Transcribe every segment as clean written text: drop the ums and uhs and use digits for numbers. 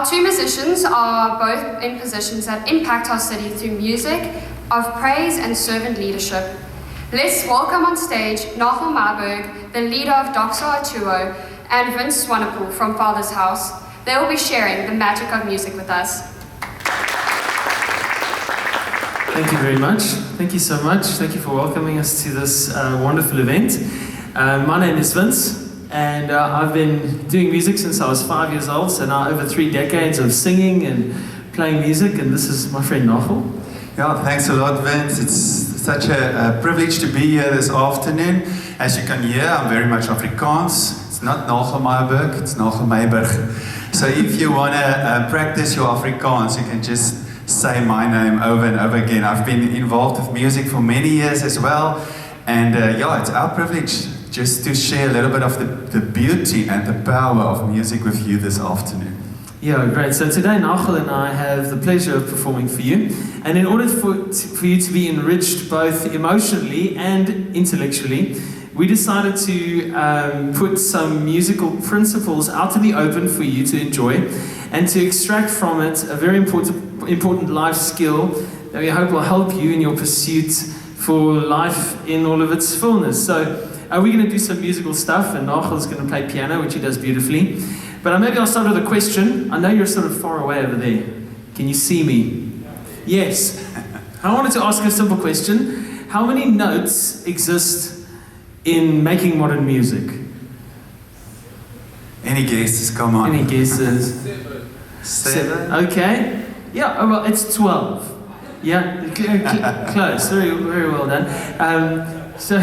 two musicians are both in positions that impact our city through music, of praise and servant leadership. Let's welcome on stage Nagel Myburgh, the leader of Doxa Atuo, and Vince Swanepoel from Father's House. They will be sharing the magic of music with us. Thank you very much. Thank you so much. Thank you for welcoming us to this wonderful event. My name is Vince, and I've been doing music since I was 5 years old, so now over 3 decades of singing and playing music, and this is my friend Nagel. Yeah, thanks a lot, Vince. It's such a privilege to be here this afternoon. As you can hear, I'm very much Afrikaans. It's not Nagel Myburgh, it's Nagel Myburgh. So if you want to practice your Afrikaans, you can just say my name over and over again. I've been involved with music for many years as well, and yeah, it's our privilege just to share a little bit of the beauty and the power of music with you this afternoon. Yeah, great. So today Nagel and I have the pleasure of performing for you, and in order for you to be enriched both emotionally and intellectually, we decided to put some musical principles out in the open for you to enjoy and to extract from it a very important life skill that we hope will help you in your pursuit for life in all of its fullness. So we're going to do some musical stuff, and Nagel's going to play piano, which he does beautifully. But maybe I'll start with a question. I know you're sort of far away over there. Can you see me? Yes. I wanted to ask a simple question. How many notes exist in making modern music? Any guesses? Come on. Any guesses? Seven? Okay. Yeah, oh, well, it's 12. Yeah, close. Very, very well done. So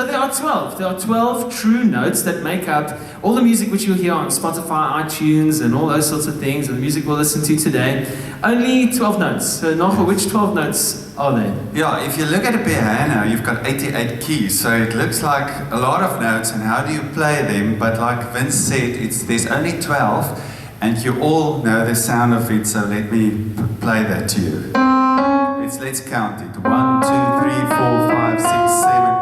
there are 12. There are 12 true notes that make up all the music which you'll hear on Spotify, iTunes, and all those sorts of things, and the music we'll listen to today. Only 12 notes. So Nagel, which 12 notes are there? Yeah, if you look at a piano, you've got 88 keys, so it looks like a lot of notes, and how do you play them? But like Vince said, there's only 12, and you all know the sound of it, so let me play that to you. Let's count it. 1, 2, 3, 4, 5, 6, 7,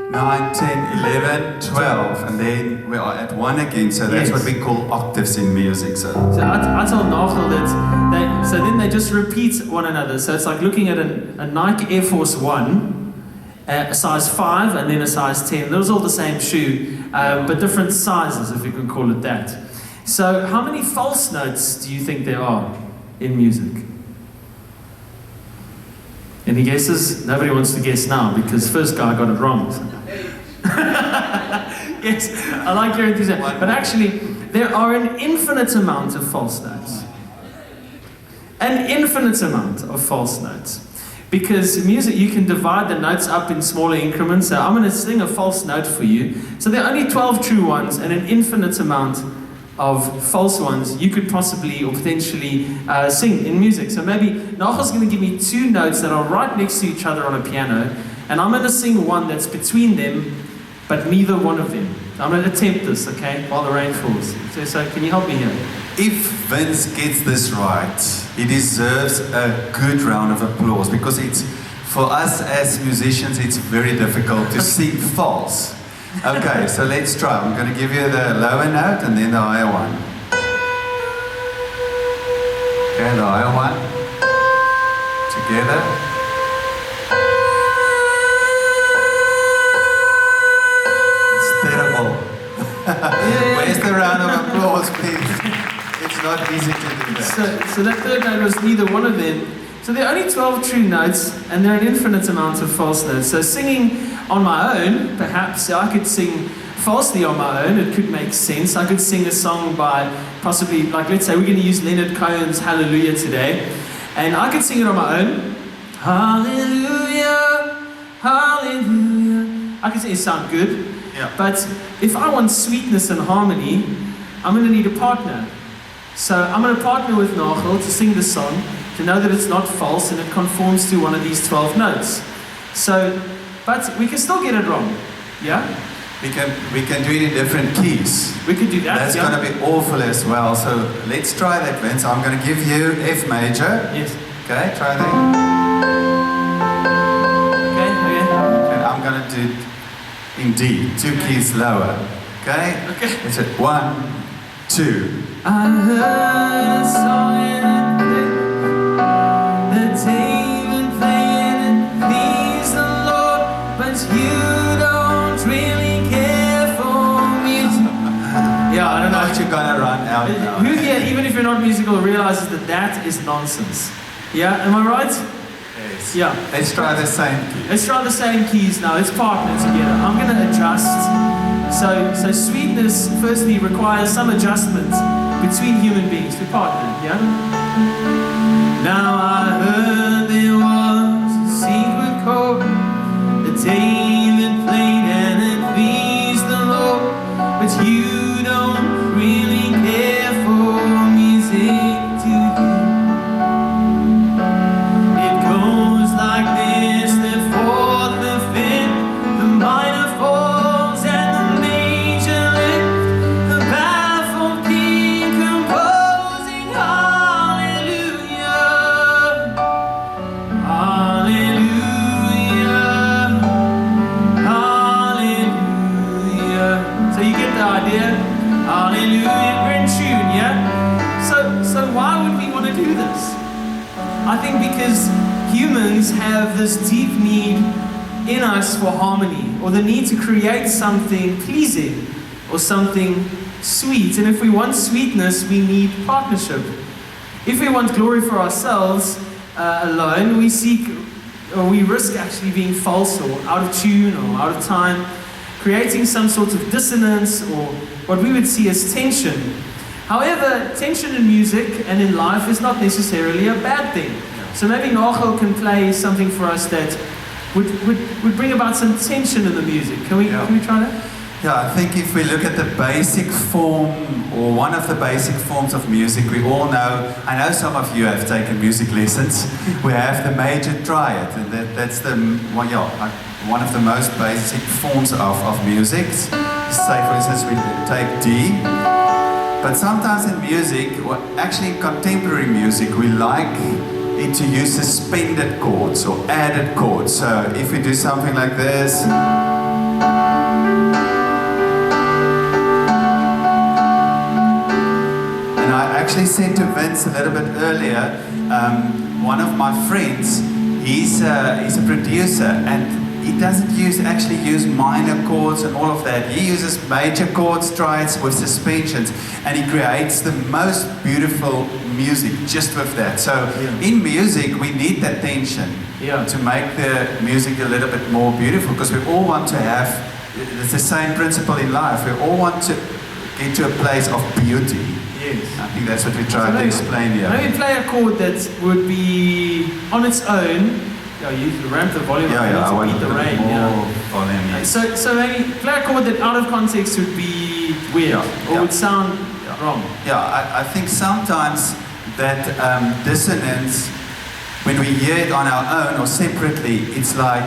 8, 9, 10, 11, 12. And then we are at 1 again, so that's what we call octaves in music. So I told Nagel that then they just repeat one another. So it's like looking at a Nike Air Force One, a size 5 and then a size 10. Those all the same shoe, but different sizes, if you can call it that. So how many false notes do you think there are in music? Any guesses? Nobody wants to guess now because first guy got it wrong. Yes, I like your enthusiasm. But actually, there are an infinite amount of false notes. An infinite amount of false notes. Because music, you can divide the notes up in smaller increments. So I'm going to sing a false note for you. So there are only 12 true ones and an infinite amount of false ones you could possibly or potentially sing in music. So maybe Nagel's going to give me 2 notes that are right next to each other on a piano, and I'm going to sing one that's between them, but neither one of them. I'm going to attempt this, okay, while the rain falls. So can you help me here? if Vince gets this right, he deserves a good round of applause, because it's, for us as musicians, it's very difficult to sing false. Okay, so let's try. I'm going to give you the lower note and then the higher one. Okay, the higher one. Together. It's terrible. Where's the round of applause, please? It's not easy to do that. So that third note was neither one of them. So there are only 12 true notes, and there are an infinite amount of false notes. So singing on my own, perhaps, I could sing falsely on my own, it could make sense. I could sing a song by possibly, like let's say we're going to use Leonard Cohen's Hallelujah today, and I could sing it on my own. Hallelujah, hallelujah. I can sing it sound good, but if I want sweetness and harmony, I'm going to need a partner. So I'm going to partner with Nagel to sing this song, to know that it's not false and it conforms to one of these 12 notes. So, but we can still get it wrong, yeah? We can do it in different keys. We could do that. That's going to be awful as well. So let's try that, Vince. I'm going to give you F major. Yes. Okay, try that. Okay. And I'm going to do it in D, 2 keys lower. Okay? Okay. It's at 1, 2, I heard a song and that David played and pleased the Lord, but you don't really care for music. Yeah, I don't know. You're gonna run out now. Who here, even if you're not musical, realizes that that is nonsense? Yeah, am I right? Yes. Yeah. Let's try the same key. Let's try the same keys now. Let's partner together. I'm going to adjust. So sweetness, firstly, requires some adjustment between human beings to partner. Yeah. Now I heard there was a secret chord that David played and it pleased the Lord, but you don't really care for music, do you? It goes like this: the fourth, the fifth, the minor falls and the major lift, the baffled king composing hallelujah, hallelujah, hallelujah. So you get the idea? Hallelujah, we're in tune, yeah? So why would we want to do this? I think because humans have this deep need in us for harmony, or the need to create something pleasing or something sweet. And if we want sweetness, we need partnership. If we want glory for ourselves alone, we seek, or we risk actually being false or out of tune or out of time, creating some sort of dissonance or what we would see as tension. However, tension in music and in life is not necessarily a bad thing. So maybe Nagel can play something for us that would bring about some tension in the music. Can we try that? Yeah, I think if we look at the basic form, or one of the basic forms of music, we all know, I know some of you have taken music lessons, we have the major triad, and that's the one of the most basic forms of music. Say for instance we take D, but sometimes in music, or actually in contemporary music, we like it to use suspended chords or added chords. So if we do something like this, and I actually said to Vince a little bit earlier, one of my friends, he's a producer, and he doesn't actually use minor chords and all of that. He uses major chords, triads with suspensions, and he creates the most beautiful music just with that. So in music, we need that tension to make the music a little bit more beautiful, because we all want to have, it's the same principle in life, we all want to get to a place of beauty. Yes. I think that's what we try to explain here. Maybe play a chord that would be on its own. You ramp the volume up I want to beat the rain. Volume, yes. So maybe play a chord that out of context would be weird or would sound wrong. Yeah, I think sometimes that dissonance, when we hear it on our own or separately, it's like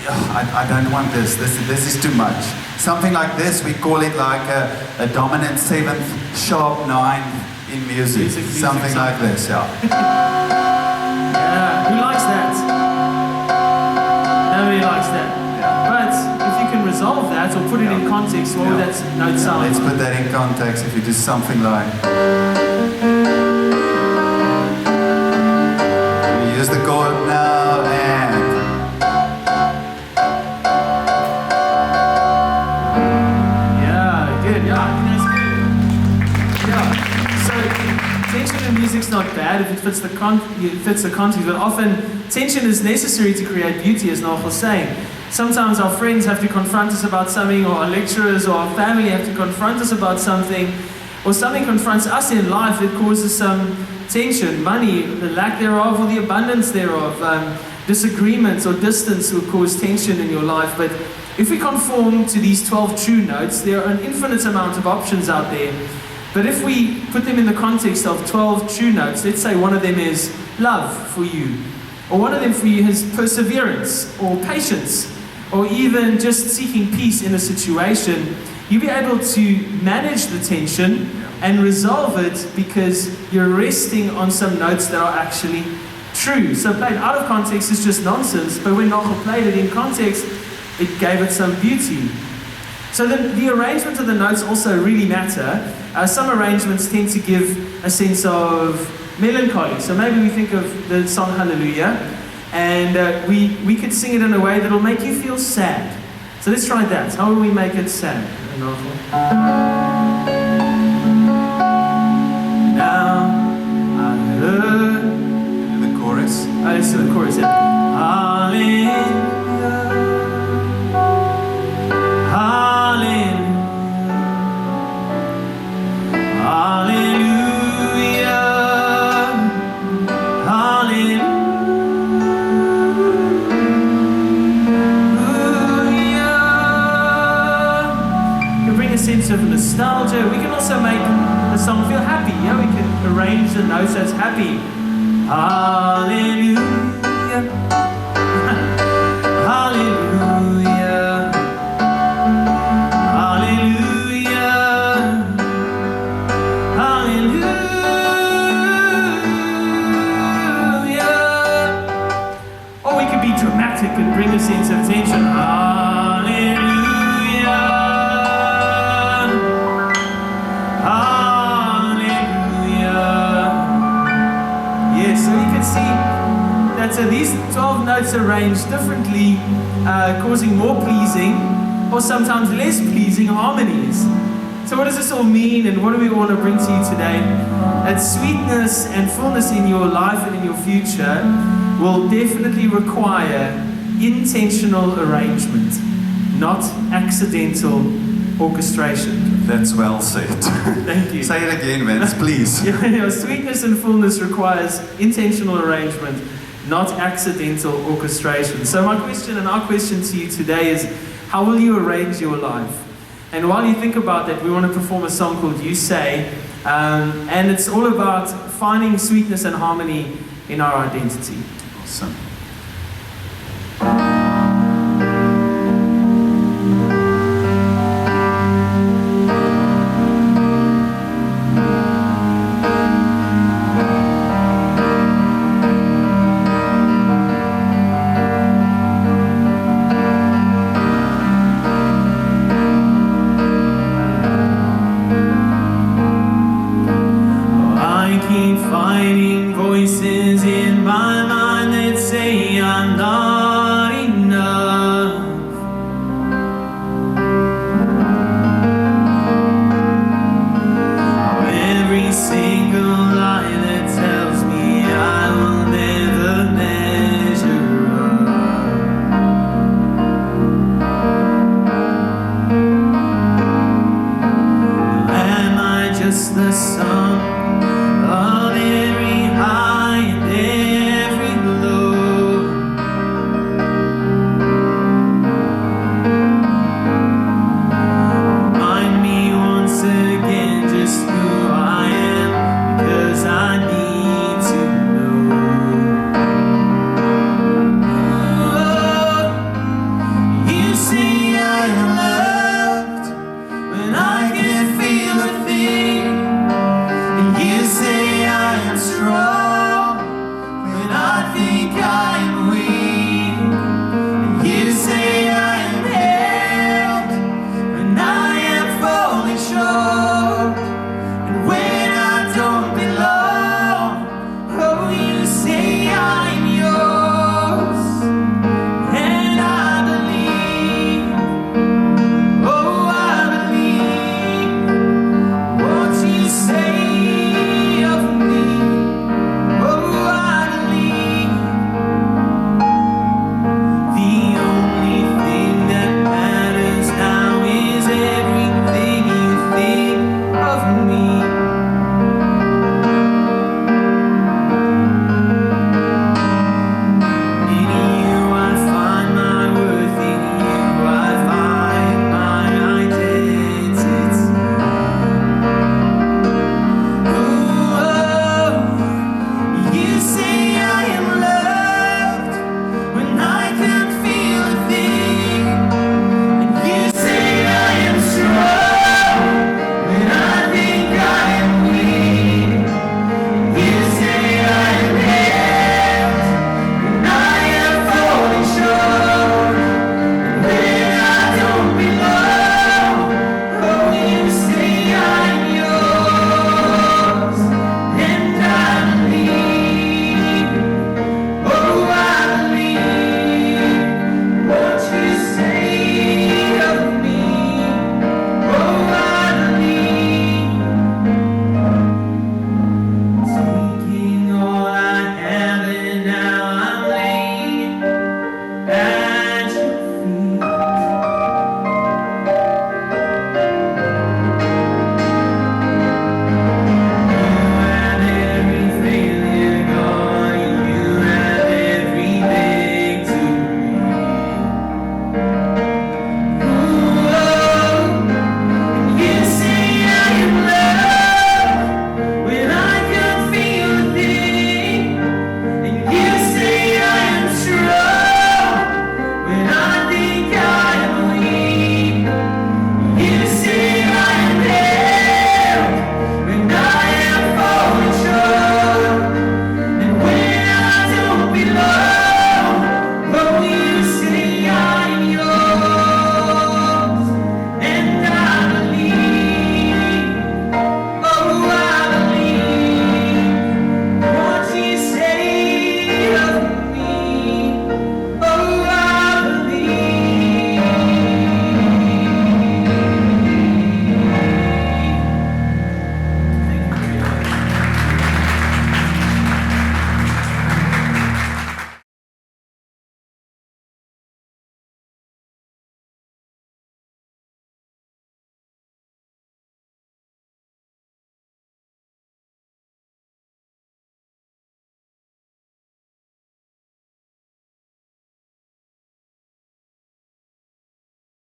I don't want this. This is too much. Something like this, we call it like a dominant seventh, sharp nine in music. Something like this, Yeah, who likes that? Nobody likes that. But if you can resolve that or put it in context, what would that note sound Let's like? put that in context. If you do something like, we use the chord now and good. I think that's good. So tension in music's not bad if it fits the context, but often tension is necessary to create beauty, as Nagel was saying. Sometimes our friends have to confront us about something, or our lecturers or our family have to confront us about something, or something confronts us in life that causes some tension. Money, the lack thereof, or the abundance thereof. Disagreements or distance will cause tension in your life. But if we conform to these 12 true notes, there are an infinite amount of options out there. But if we put them in the context of 12 true notes, let's say one of them is love for you, or one of them for you is perseverance or patience, or even just seeking peace in a situation, you'll be able to manage the tension and resolve it because you're resting on some notes that are actually true. So played out of context is just nonsense, but when Nagel played it in context, it gave it some beauty. So the arrangement of the notes also really matter. Some arrangements tend to give a sense of melancholy. So maybe we think of the song Hallelujah, and we could sing it in a way that will make you feel sad. So let's try that. How will we make it sad? Now I heard The chorus. it's the chorus. Yeah. Hallelujah. Sense of nostalgia. We can also make the song feel happy. Yeah, we can arrange the notes so it's happy. Hallelujah. Hallelujah. Hallelujah. Hallelujah. Or we could be dramatic and bring a sense of tension. Hallelujah. So these 12 notes arranged differently, causing more pleasing or sometimes less pleasing harmonies. So what does this all mean, and what do we want to bring to you today? That sweetness and fullness in your life and in your future will definitely require intentional arrangement, not accidental orchestration. That's well said. Thank you. Say it again, Vince, please. Sweetness and fullness requires intentional arrangement, not accidental orchestration. So my question and our question to you today is, how will you arrange your life? And while you think about that, we want to perform a song called You Say, and it's all about finding sweetness and harmony in our identity. Awesome.